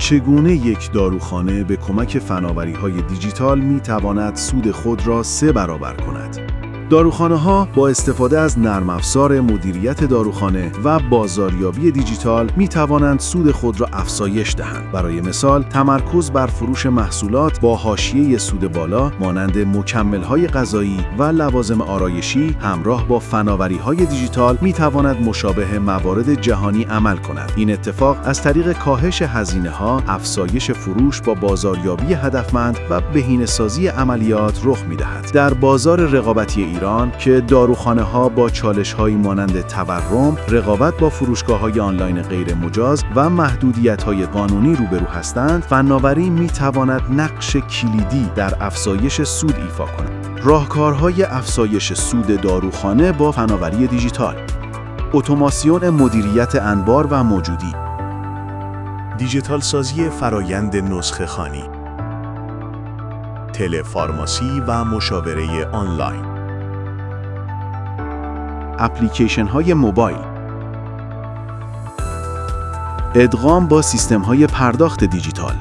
چگونه یک داروخانه به کمک فناوری‌های دیجیتال می‌تواند سود خود را 3 برابر کند؟ داروخانه‌ها با استفاده از نرم افزار مدیریت داروخانه و بازاریابی دیجیتال می‌توانند سود خود را افزایش دهند. برای مثال، تمرکز بر فروش محصولات با حاشیه سود بالا مانند مکمل‌های غذایی و لوازم آرایشی همراه با فناوری‌های دیجیتال می‌تواند مشابه موارد جهانی عمل کند. این اتفاق از طریق کاهش هزینه‌ها، افزایش فروش با بازاریابی هدفمند و بهینه‌سازی عملیات رخ می‌دهد. در بازار رقابتی ایران که داروخانه‌ها با چالش‌هایی مانند تورم، رقابت با فروشگاه‌های آنلاین غیر مجاز و محدودیت‌های قانونی روبرو هستند، فناوری می‌تواند نقش کلیدی در افزایش سود ایفا کند. راهکارهای افزایش سود داروخانه با فناوری دیجیتال: اتوماسیون مدیریت انبار و موجودی، دیجیتال سازی فرایند نسخه خوانی، تلفارماسی و مشاوره آنلاین، اپلیکیشن‌های موبایل، ادغام با سیستم‌های پرداخت دیجیتال،